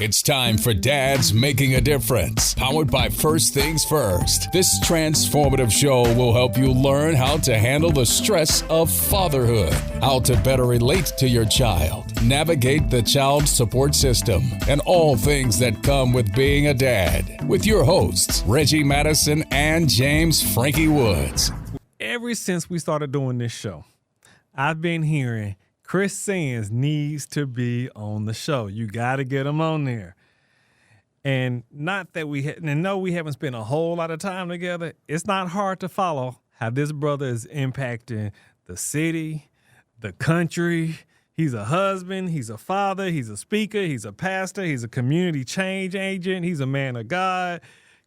It's time for Dads Making a Difference, powered by First Things First. This transformative show will help you learn how to handle the stress of fatherhood, how to better relate to your child, navigate the child support system, and all things that come with being a dad. With your hosts, Reggie Madison and James Frankie Woods. Ever since we started doing this show, I've been hearing Chris Sands needs to be on the show. You got to get him on there. And not that we haven't spent a whole lot of time together. It's not hard to follow how this brother is impacting the city, the country. He's a husband. He's a father. He's a speaker. He's a pastor. He's a community change agent. He's a man of God.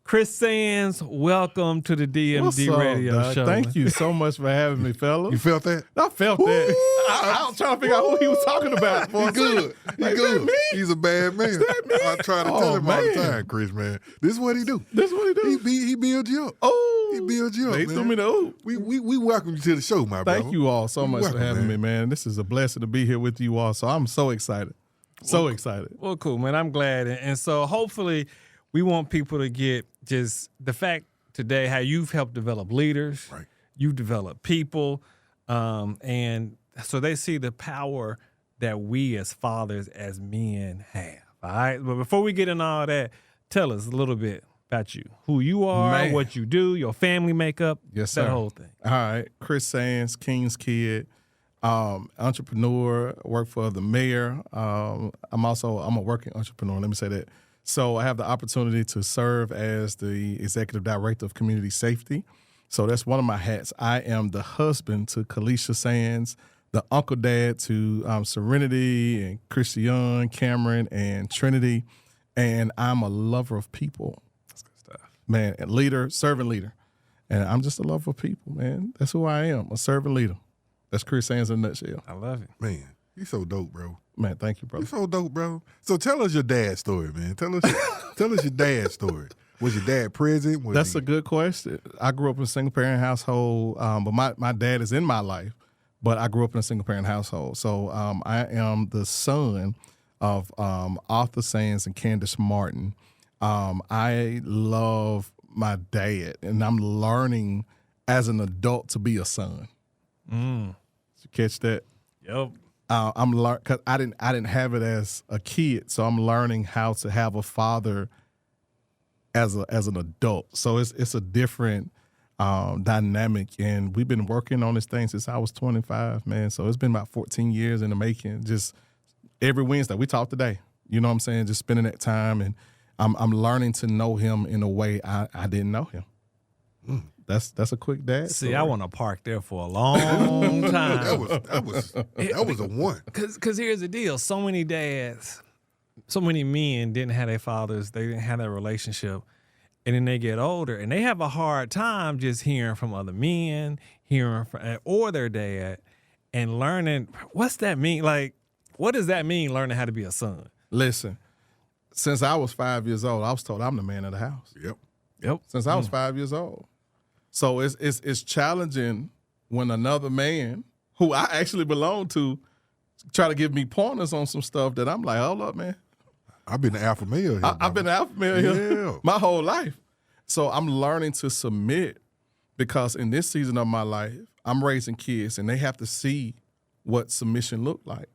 Chris Sands, welcome to the DMD Radio Show. Thank you so much for having me, fellas. You felt that? I felt that. I was trying to figure out who he was talking about. He good. He like, good. Me? He's a bad man. I try to tell him all the time, Chris, man. This is what he do. This is what he do. He builds you up. Oh. He builds you up, They man. threw me the oop. We welcome you to the show, my brother. Thank you all so much for having me, man. This is a blessing to be here with you all. So I'm so excited. So excited. Well, cool, man. I'm glad. And so hopefully we want people to get just the fact today how you've helped develop leaders. Right. You've developed people. And so they see the power that we as fathers, as men have. All right. But before we get into all that, tell us a little bit about you, who you are, Man. what you do, your family makeup. Yes, sir. That whole thing. All right. Chris Sands, King's Kid, entrepreneur, work for the mayor. I'm a working entrepreneur. Let me say that. So I have the opportunity to serve as the executive director of community safety. So that's one of my hats. I am the husband to Kalisha Sands, the uncle dad to Serenity and Christian, Cameron, and Trinity. And I'm a lover of people. That's good stuff. Man, a leader, servant leader. And I'm just a lover of people, man. That's who I am, a servant leader. That's Chris Sands in a nutshell. I love it. Man, you so dope, bro. Man, thank you, brother. You so dope, bro. So tell us your dad's story, man. Tell us your dad's story. Was your dad present? That's a good question. I grew up in a single-parent household, but my dad is in my life, but I grew up in a single-parent household. So I am the son of Arthur Sands and Candace Martin. I love my dad, and I'm learning as an adult to be a son. Did you catch that? Yep. I'm learning because I didn't have it as a kid, so I'm learning how to have a father as an adult. So it's a different dynamic, and we've been working on this thing since I was 25, man. So it's been about 14 years in the making. Just every Wednesday, we talk today. You know what I'm saying? Just spending that time, and I'm learning to know him in a way I didn't know him. That's a quick dad. See, I want to park there for a long time. that was a one. Because here's the deal. So many dads, so many men didn't have their fathers. They didn't have that relationship. And then they get older, and they have a hard time just hearing from other men, hearing from or their dad, and learning, what's that mean? Like, what does that mean, learning how to be a son? Listen, since I was 5 years old, I was told I'm the man of the house. Yep. Since I was 5 years old. So it's challenging when another man who I actually belong to try to give me pointers on some stuff that I'm like, hold up, man. I've been the alpha male here. I've been the alpha male here Yeah. my whole life. So I'm learning to submit because in this season of my life, I'm raising kids and they have to see what submission look like.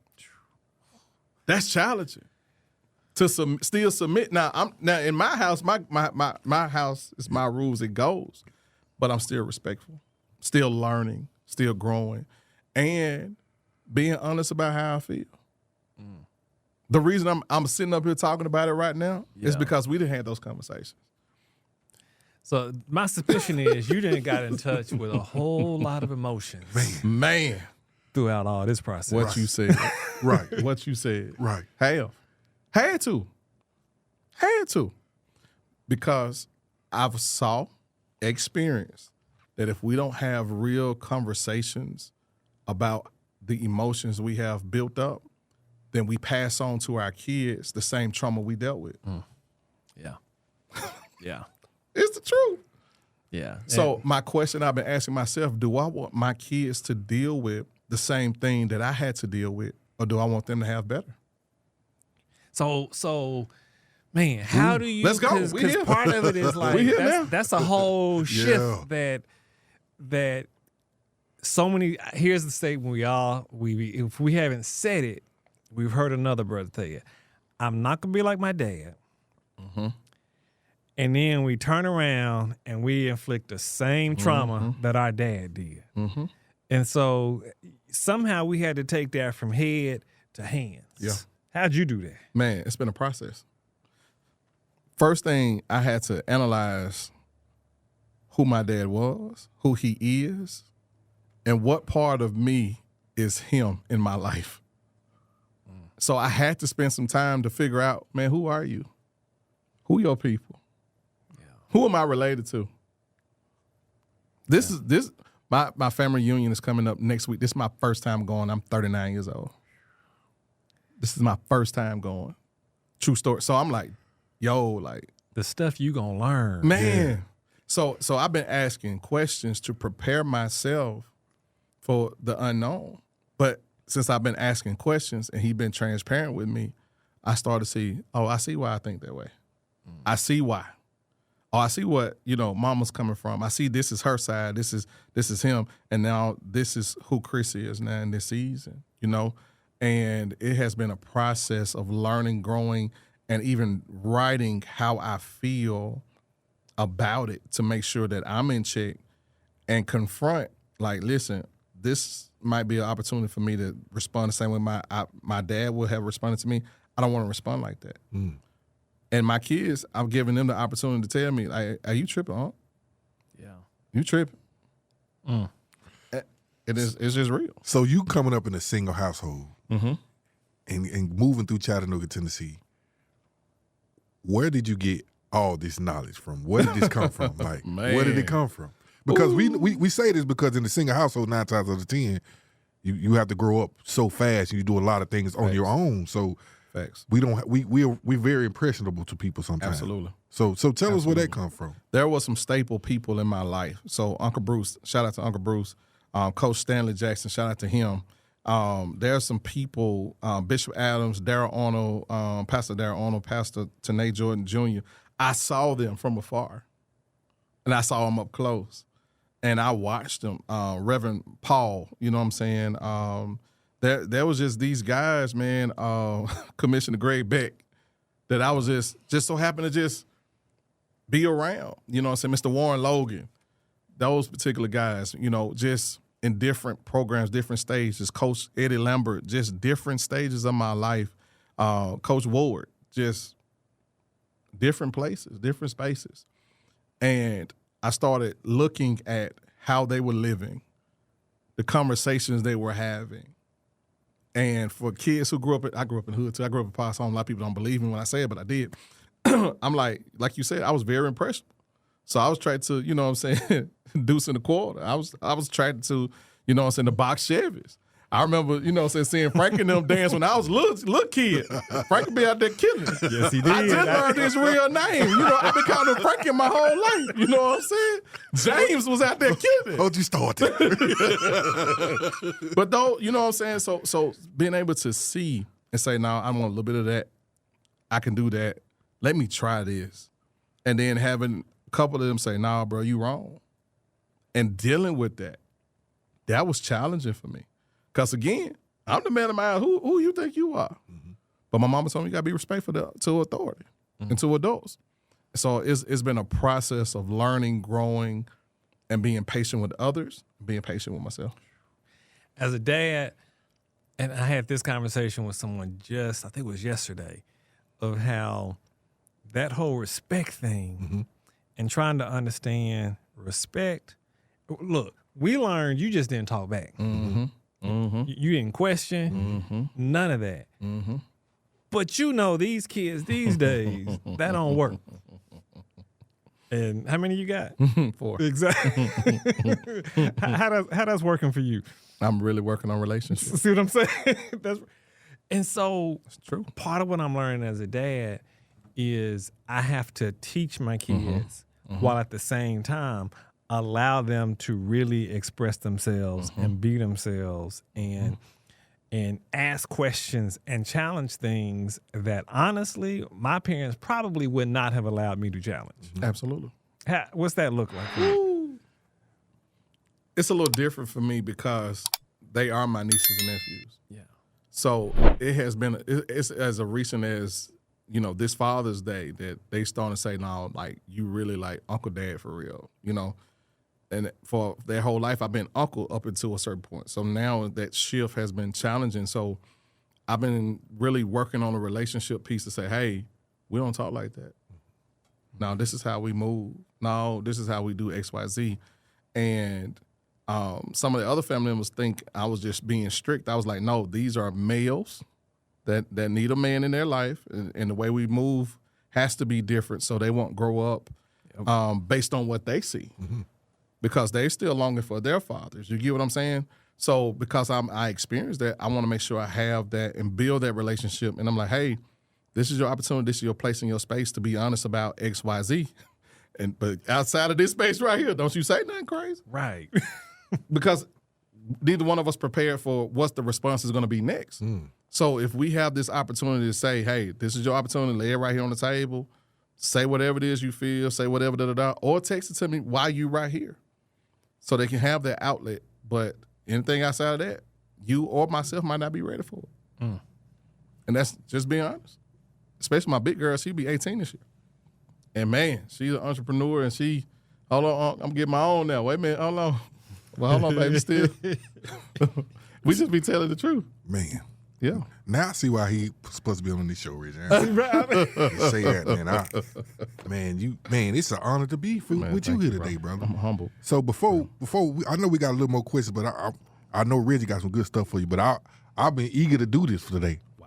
That's challenging. To still submit. Now in my house, my house is my rules, it goes. But I'm still respectful, still learning, still growing, and being honest about how I feel. The reason I'm sitting up here talking about it right now is because we didn't have those conversations. So my suspicion is you didn't got in touch with a whole lot of emotions. Man. Throughout all this process. What you said. Right. What you said. Right. Had to. Because I've experienced that if we don't have real conversations about the emotions we have built up, then we pass on to our kids the same trauma we dealt with. Yeah. Yeah. It's the truth. Yeah. So my question I've been asking myself, do I want my kids to deal with the same thing that I had to deal with, or do I want them to have better? So, man, how do you? Let's go. We Because here. part of it is like We here now. that's a whole shift that so many. Here's the statement if we haven't said it, we've heard another brother tell you, "I'm not gonna be like my dad." Mm-hmm. And then we turn around and we inflict the same trauma that our dad did. Mm-hmm. And so somehow we had to take that from head to hands. Yeah. How'd you do that? Man, it's been a process. First thing, I had to analyze who my dad was, who he is, and what part of me is him in my life. So I had to spend some time to figure out, man, who are you? Who are your people? Who am I related to? My family reunion is coming up next week. This is my first time going. I'm 39 years old. This is my first time going. True story. So I'm like, The stuff you gonna learn. man. Yeah. So I've been asking questions to prepare myself for the unknown. But since I've been asking questions and he's been transparent with me, I started to see, I see why I think that way. I see why. I see what, mama's coming from. I see this is her side. This is him. And now this is who Chris is now in this season, And it has been a process of learning, growing, and even writing how I feel about it to make sure that I'm in check and confront, like, listen, this might be an opportunity for me to respond the same way my dad would have responded to me. I don't want to respond like that. And my kids, I'm giving them the opportunity to tell me, like, are you tripping, huh? Yeah. You tripping. It's just real. So you coming up in a single household and moving through Chattanooga, Tennessee, where did you get all this knowledge from? Where did this come from? Like, where did it come from? Because we say this because in the single household, 9 times out of 10, you have to grow up so fast and you do a lot of things on your own. So Facts. We're very impressionable to people sometimes. Absolutely. So tell us where that come from. There was some staple people in my life. So Uncle Bruce, shout out to Uncle Bruce. Coach Stanley Jackson, shout out to him. There are some people, Bishop Adams, Darrell Arnold, Pastor Darrell Arnold, Pastor Tanae Jordan Jr. I saw them from afar, and I saw them up close, and I watched them. Reverend Paul, you know what I'm saying? There was just these guys, man, Commissioner Greg Beck, that I was just so happened to just be around. You know what I'm saying? Mr. Warren Logan, those particular guys, just in different programs, different stages. Coach Eddie Lambert, just different stages of my life. Coach Ward, just different places, different spaces. And I started looking at how they were living, the conversations they were having. And for kids who I grew up in the hood too. I grew up in Possum. A lot of people don't believe me when I say it, but I did. I'm like you said, I was very impressionable. So I was trying to, deuce in the quarter. I was trying to, the box Chevys. I remember, seeing Frank and them dance when I was little kid. Frank would be out there killing it. Yes, he did. I just learned his real name. I've been calling him Frankie my whole life. You know what I'm saying? James was out there killing it. How'd you start that? But though, you know what I'm saying? So being able to see and say, no, I want a little bit of that. I can do that. Let me try this. And then having a couple of them say, nah, bro, you wrong. And dealing with that was challenging for me. Because, again, I'm the man of my house. Who you think you are? But my mama told me you got to be respectful to authority and to adults. So it's been a process of learning, growing, and being patient with others, being patient with myself. As a dad, and I had this conversation with someone I think it was yesterday, of how that whole respect thing and trying to understand respect. Look, we learned you just didn't talk back. You didn't question, none of that. But these kids these days, that don't work. And how many you got? 4. Exactly. how that's working for you? I'm really working on relationships. See what I'm saying? And so That's true. part of what I'm learning as a dad is I have to teach my kids while at the same time allow them to really express themselves and be themselves. And and ask questions and challenge things that honestly my parents probably would not have allowed me to challenge. Absolutely. What's that look like for you? It's a little different for me because they are my nieces and nephews. Yeah. So it has been, it's as a recent as, this Father's Day that they starting to say, no, like, you really like Uncle Dad for real, And for their whole life, I've been uncle up until a certain point. So now that shift has been challenging. So I've been really working on a relationship piece to say, hey, we don't talk like that. No, this is how we move. No, this is how we do X, Y, Z. And some of the other family members think I was just being strict. I was like, no, these are males that need a man in their life. And the way we move has to be different so they won't grow up based on what they see. Mm-hmm. Because they're still longing for their fathers. You get what I'm saying? So because I experienced that, I want to make sure I have that and build that relationship. And I'm like, hey, this is your opportunity. This is your place in your space to be honest about X, Y, Z. But outside of this space right here, don't you say nothing crazy. Right. Because neither one of us prepared for what the response is going to be next. So if we have this opportunity to say, hey, this is your opportunity, lay it right here on the table, say whatever it is you feel, say whatever, or text it to me while you right here. So they can have that outlet, but anything outside of that, you or myself might not be ready for it. And that's just being honest. Especially my big girl, she'll be 18 this year. And man, she's an entrepreneur and hold on, I'm getting my own now. Wait a minute, hold on. Well, hold on, baby, still. We just be telling the truth. Man. Yeah. Now I see why he supposed to be on this show, Rich. Say that, man. Man, it's an honor to be with you here today, brother. I'm humble. So before I know we got a little more questions, but I know Reggie got some good stuff for you. But I've been eager to do this for today. Wow.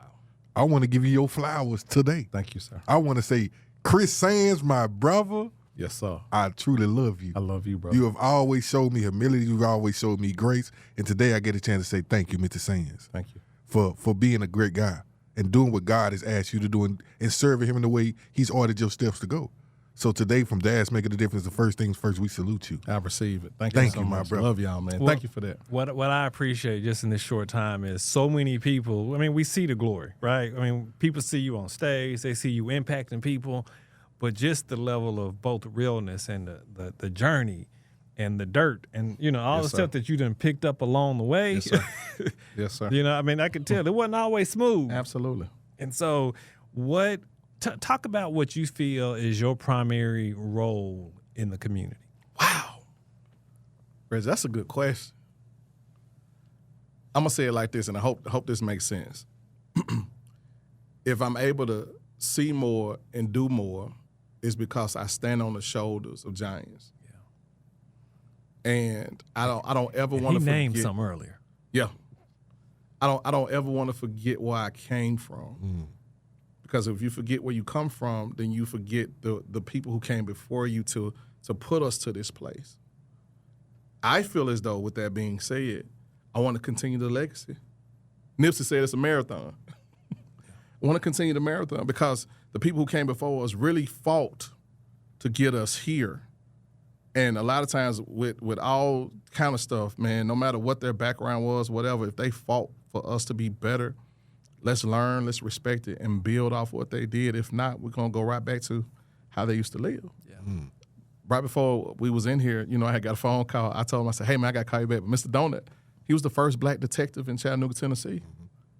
I want to give you your flowers today. Thank you, sir. I want to say, Chris Sands, my brother. Yes, sir. I truly love you. I love you, bro. You have always showed me humility. You've always showed me grace. And today I get a chance to say thank you, Mr. Sands. Thank you. For being a great guy and doing what God has asked you to do and serving him in the way he's ordered your steps to go. So today, from Dad's Making a Difference, the first things first, we salute you. I receive it. Thank you so much. My brother. Love y'all, man. Well, thank you for that. What I appreciate just in this short time is so many people, we see the glory, right? People see you on stage, they see you impacting people, but just the level of both realness and the journey and the dirt and, all the stuff that you done picked up along the way. Yes, sir. Yes, sir. I could tell it wasn't always smooth. Absolutely. And so talk about what you feel is your primary role in the community. Wow. Reggie, that's a good question. I'm going to say it like this, and I hope this makes sense. If I'm able to see more and do more, it's because I stand on the shoulders of giants. And I don't ever want to forget. He named some earlier. Yeah. I don't ever want to forget where I came from. Because if you forget where you come from, then you forget the people who came before you to put us to this place. I feel as though, with that being said, I want to continue the legacy. Nipsey said it's a marathon. I want to continue the marathon because the people who came before us really fought to get us here. And a lot of times with all kind of stuff, man, no matter what their background was, whatever, if they fought for us to be better, let's learn, let's respect it, and build off what they did. If not, we're going to go right back to how they used to live. Yeah. Right before we was in here, I had got a phone call. I told him, I said, hey, man, I got to call you back. But Mr. Donut, he was the first black detective in Chattanooga, Tennessee.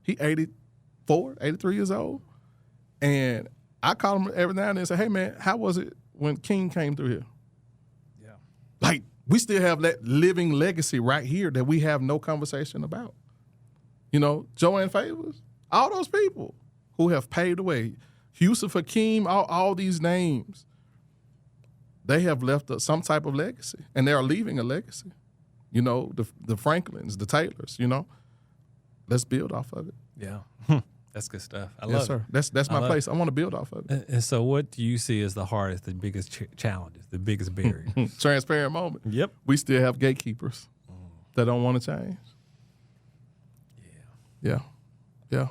He 83 years old. And I call him every now and then and say, hey, man, how was it when King came through here? Like, we still have that living legacy right here that we have no conversation about. Joanne Favors, all those people who have paved the way, Yusuf Hakeem, all these names, they have left some type of legacy, and they are leaving a legacy. The Franklins, the Taylors, let's build off of it. Yeah. That's good stuff. I yes, love sir. it. That's my place. I want to build off of it. And so what do you see as the hardest, the biggest challenges, the biggest barriers? Transparent moment. Yep. We still have gatekeepers that don't want to change. Yeah.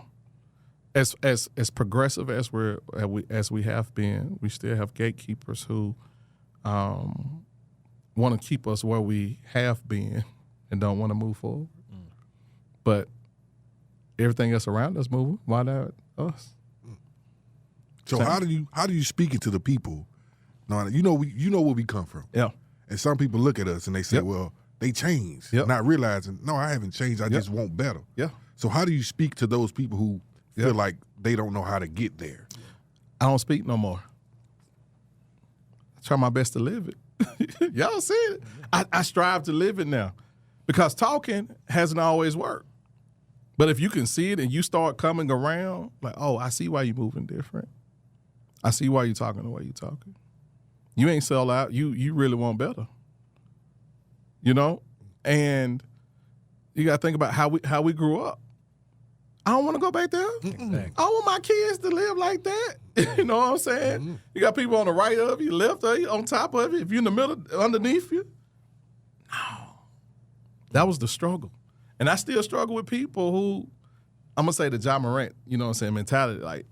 As progressive as we have been, we still have gatekeepers who want to keep us where we have been and don't want to move forward. But everything else around us moving. Why not us? So how do you speak it to the people? No, you know where we come from. Yeah. And some people look at us and they say, well, they changed, not realizing, no, I haven't changed. I just want better. Yeah. So how do you speak to those people who feel like they don't know how to get there? I don't speak no more. I try my best to live it. Y'all see it. I strive to live it now because talking hasn't always worked. But if you can see it and you start coming around, like, oh, I see why you're moving different. I see why you're talking the way you're talking. You ain't sell out. You really want better. You know? And you got to think about how we grew up. I don't want to go back there. Exactly. I want my kids to live like that. You know what I'm saying? Mm-hmm. You got people on the right of you, left of you, on top of you. If you're in the middle, underneath you. No. That was the struggle. And I still struggle with people who, I'm going to say the John Morant, you know what I'm saying, mentality. Like,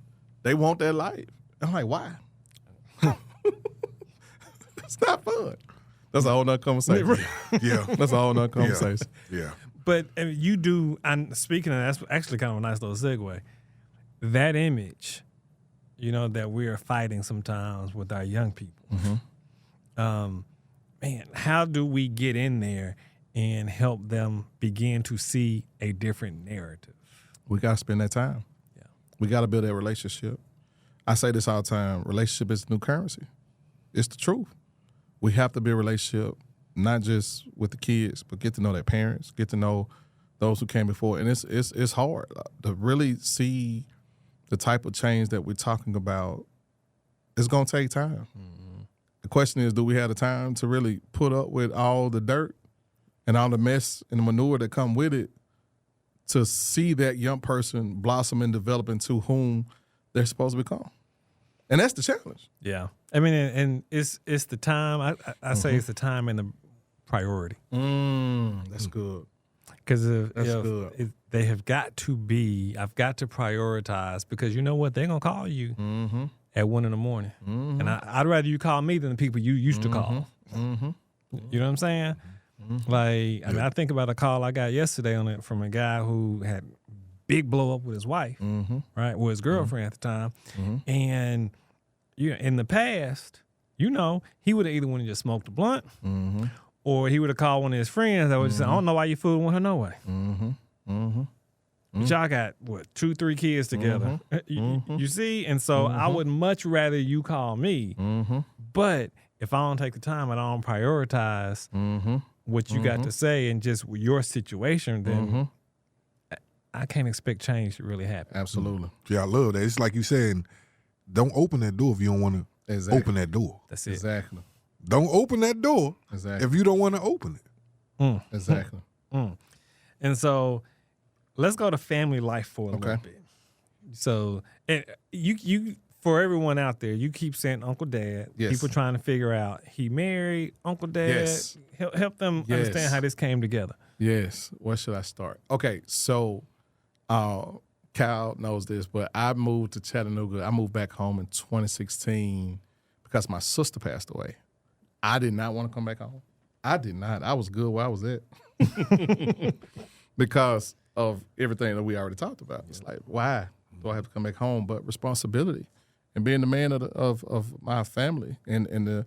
they want that life. I'm like, why? It's not fun. That's a whole nother conversation. Yeah. That's a whole nother conversation. Yeah. But you do, and speaking of that, that's actually kind of a nice little segue. That image, you know, that we are fighting sometimes with our young people. Mm-hmm. Man, how do we get in there and help them begin to see a different narrative? We got to spend that time. Yeah. We got to build that relationship. I say this all the time, relationship is the new currency. It's the truth. We have to build a relationship, not just with the kids, but get to know their parents, get to know those who came before. And it's hard to really see the type of change that we're talking about. It's going to take time. Mm-hmm. The question is, do we have the time to really put up with all the dirt and all the mess and the manure that come with it to see that young person blossom and develop into whom they're supposed to become? And that's the challenge. Yeah. I mean, and it's the time. I say it's the time and the priority. That's good. Because they have got to be, I've got to prioritize, because you know what? They're going to call you at 1 a.m. Mm-hmm. And I'd rather you call me than the people you used to call. Mm-hmm. You know what I'm saying? Mm-hmm. Like, I mean, I think about a call I got yesterday from a guy who had big blow up with his wife, right? Well, his girlfriend at the time. Mm-hmm. And in the past, you know, he would have either went and just smoked a blunt, or he would have called one of his friends that would just say, I don't know why you fooling with her no way. Y'all got, 2-3 kids together. You see? And so I would much rather you call me. But if I don't take the time and I don't prioritize what you got to say and just your situation, then I can't expect change to really happen. Absolutely. Yeah, I love that. It's like you saying, don't open that door if you don't want to open that door. That's it. Exactly. Don't open that door if you don't want to open it. Exactly. And so let's go to family life for a little bit. So you for everyone out there, you keep saying Uncle Dad. Yes. People trying to figure out he married, Uncle Dad. Yes. Help them understand how this came together. Yes. Where should I start? Okay, so Cal knows this, but I moved to Chattanooga. I moved back home in 2016 because my sister passed away. I did not want to come back home. I did not. I was good where I was at because of everything that we already talked about. It's like, why do I have to come back home? But responsibility and being the man of my family and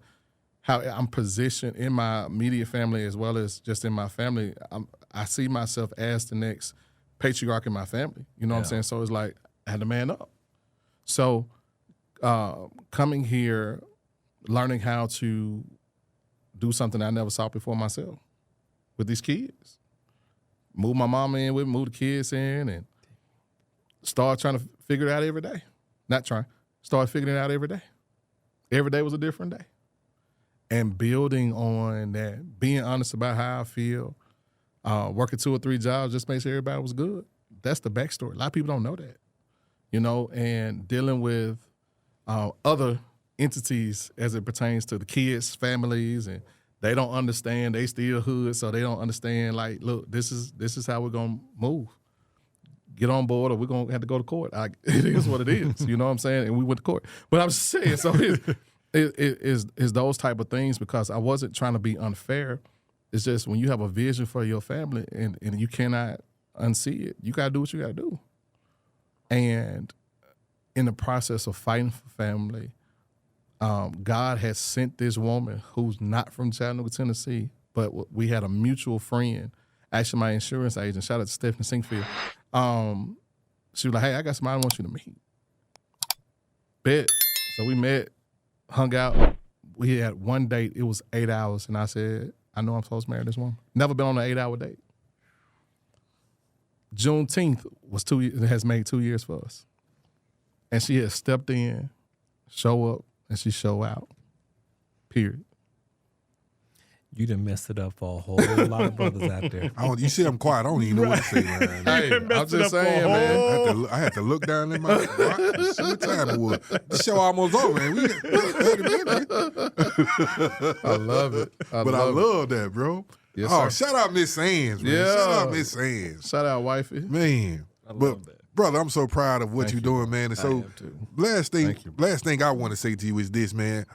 how I'm positioned in my immediate family as well as just in my family. I see myself as the next patriarch in my family. You know what I'm saying? So it's like I had to man up. So coming here, learning how to do something I never saw before myself with these kids. Move my mama in with me, move the kids in, and start trying to figure it out every day. Start figuring it out every day. Every day was a different day. And building on that, being honest about how I feel, working 2 or 3 jobs just make sure everybody was good. That's the backstory. A lot of people don't know that, you know, and dealing with other entities as it pertains to the kids' families, and they don't understand. They still hood, so they don't understand, like, look, this is how we're going to move. Get on board or we're going to have to go to court. It is what it is, you know what I'm saying? And we went to court. But I'm just saying, so it's those type of things, because I wasn't trying to be unfair. It's just when you have a vision for your family and you cannot unsee it. You got to do what you got to do. And in the process of fighting for family, God has sent this woman who's not from Chattanooga, Tennessee, but we had a mutual friend, actually my insurance agent, shout out to Stephanie Sinkfield. She was like, hey, I got somebody I want you to meet. Bet. So we met, hung out. We had one date. It was 8 hours. And I said, I know I'm supposed to marry this woman. Never been on an 8-hour date. Juneteenth has made 2 years for us. And she has stepped in, show up, and she show out. Period. You done messed it up for a whole lot of brothers out there. You see, I'm quiet. I don't even know what to say, man. Hey, I'm just saying, man. I had to look down in my watch. See what time it was. The show almost over, man. We 30 minutes. I love it. I love that, bro. Yes, sir. Shout out Miss Sands, man. Yeah. Shout out Miss Sands. Shout out, wifey. Man. I love that. Brother, I'm so proud of what you're doing, man. And so, am too. last thing I want to say to you is this, man.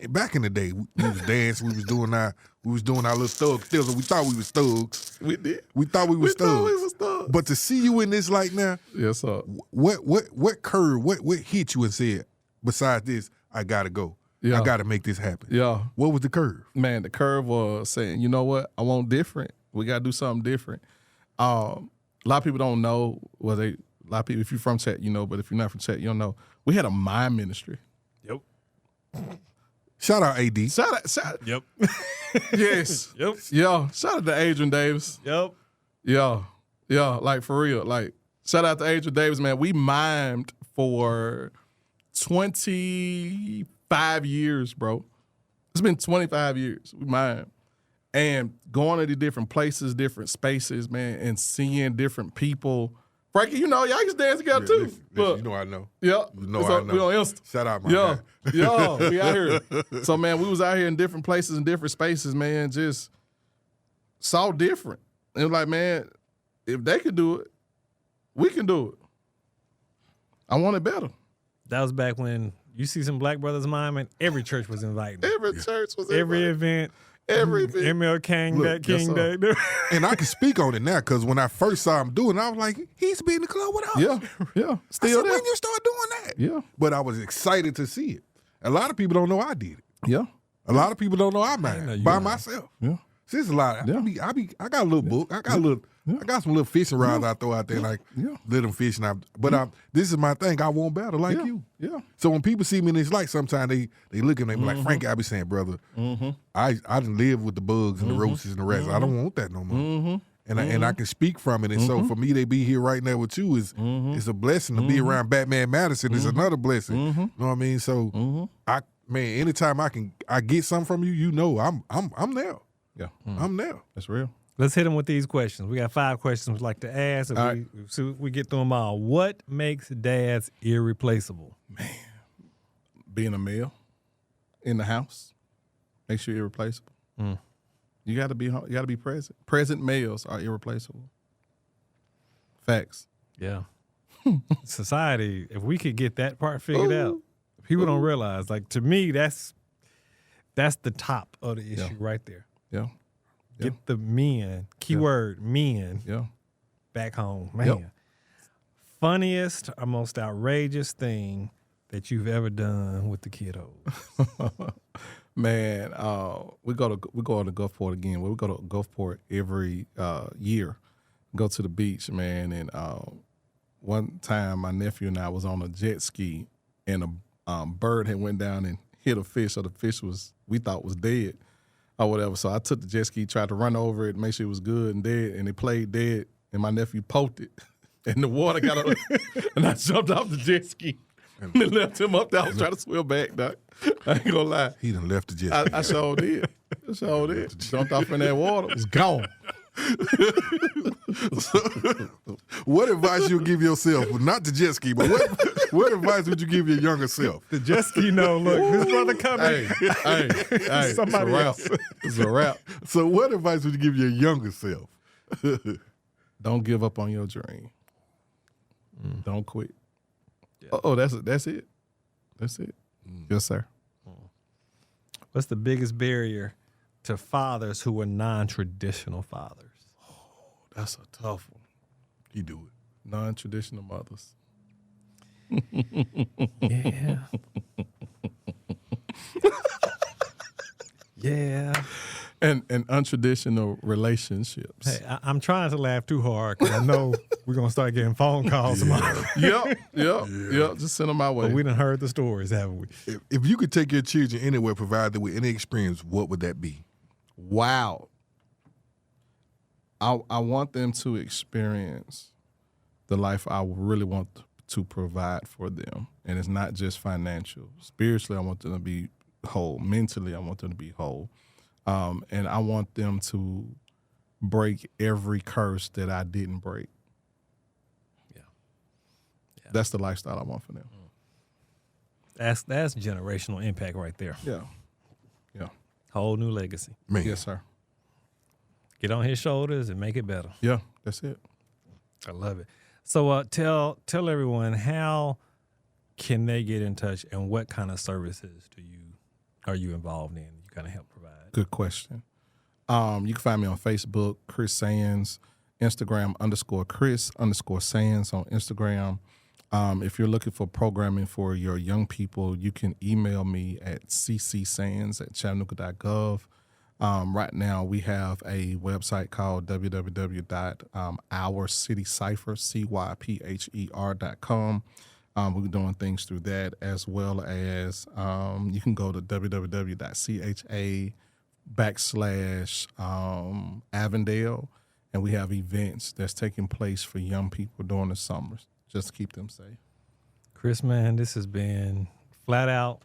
Back in the day, we was dancing, we was doing our little thug thizzle. We thought we was thugs. We did. We thought we was thugs. Thought we was thugs. But to see you in this like now, yes, sir. What curve, what hit you and said, besides this, I gotta go. Yeah. I gotta make this happen. Yeah. What was the curve? Man, the curve was saying, you know what? I want different. We gotta do something different. A lot of people don't know. Well, a lot of people, if you're from Chat, you know, but if you're not from Chat, you don't know. We had a mind ministry. Yep. Shout out AD. Yep. Yes. Yep. Yeah. Shout out to Adrian Davis. Yep. Yeah. Yeah. Like, for real. Like, shout out to Adrian Davis, man. We mimed for 25 years, bro. It's been 25 years. We mimed. And going to different places, different spaces, man, and seeing different people. Frankie, you know, y'all used to dance together too. Listen, you know I know. Yeah. You know I know. We on Insta. Shout out my Yeah. guy. Yeah. We out here. So, man, we was out here in different places and different spaces, man, just saw different. And it was like, man, if they could do it, we can do it. I want it better. That was back when you see some black brothers mime and every church was inviting. Every church was Every invited. event. Everything. ML King, Look, that King yes, Day. And I can speak on it now because when I first saw him doing it, I was like, he used to be in the club with us. Yeah. Yeah. Still I said, there. when you start doing that? Yeah. But I was excited to see it. A lot of people don't know I did it. Yeah. A lot of people don't know I know made you by know. myself. Yeah. See, it's a lot. Yeah. I got a little book. I got some little fishing rods I throw out there, like let them fish. But this is my thing. I won't battle like Yeah. you. Yeah. So when people see me in this light, sometimes they look at me like, Frankie, I be saying, brother, I didn't live with the bugs and the roaches and the rats. I don't want that no more. And I can speak from it. And so for me to be here right now with you is it's a blessing. To be around Batman Madison is another blessing. You know what I mean? So anytime I get something from you, you know I'm there. Yeah. I'm there. That's real. Let's hit them with these questions. We got 5 questions we'd like to ask. If All right. we get through them all. What makes dads irreplaceable? Being a male in the house makes you irreplaceable. You got to be present. Present males are irreplaceable. Facts. Yeah. Society, if we could get that part figured out, people don't realize. Like, to me, that's the top of the issue right there. Yeah. Get the men, keyword men, Yeah. back home. Man. Yep. Funniest or most outrageous thing that you've ever done with the kiddos? Man, we go to Gulfport again. We go to Gulfport every year. Go to the beach, man. And one time, my nephew and I was on a jet ski, and a bird had went down and hit a fish. So the fish we thought was dead or whatever. So I took the jet ski, tried to run over it, make sure it was good and dead, and it played dead. And my nephew poked it, and the water got up, and I jumped off the jet ski. And left him up there. I was trying to swim back, Doc. I ain't gonna lie. He done left the jet. I sure did. Jumped off in that water. It was gone. What advice you give yourself? Not the jet ski, but what advice would you give your younger self? The jet ski, no, look, this brother coming. Hey, Somebody else. It's a wrap. So what advice would you give your younger self? Don't give up on your dream. Don't quit. Oh, that's it. That's it. Yes, sir. What's the biggest barrier to fathers who are non-traditional fathers? That's a tough one. You do it. Non-traditional mothers. Yeah. Yeah. And untraditional relationships. Hey, I'm trying to laugh too hard because I know we're going to start getting phone calls tomorrow. Yep. Just send them my way. But we done heard the stories, haven't we? If you could take your children anywhere, provided with any experience, what would that be? Wow. I want them to experience the life I really want to provide for them. And it's not just financial. Spiritually, I want them to be whole. Mentally, I want them to be whole. And I want them to break every curse that I didn't break. Yeah. That's the lifestyle I want for them. That's generational impact right there. Yeah. Whole new legacy. Man. Yes, sir. Get on his shoulders and make it better. Yeah, that's it. I love it. So tell everyone, how can they get in touch and what kind of services are you involved in? You kind of help provide. Good question. You can find me on Facebook, Chris Sands, Instagram _Chris_Sands on Instagram. If you're looking for programming for your young people, you can email me at ccsands@chattanooga.gov. Right now, we have a website called www.ourcitycipher.com. We're doing things through that, as well as you can go to www.cha/Avondale, and we have events that's taking place for young people during the summers, just to keep them safe. Chris, man, this has been flat out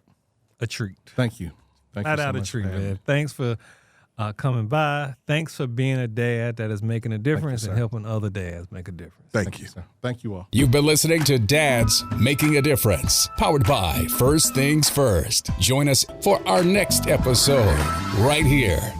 a treat. Thank you. Flat out a treat, man. Thanks for coming by. Thanks for being a dad that is making a difference and helping other dads make a difference. Thank you. Sir. Thank you all. You've been listening to Dads Making a Difference, powered by First Things First. Join us for our next episode right here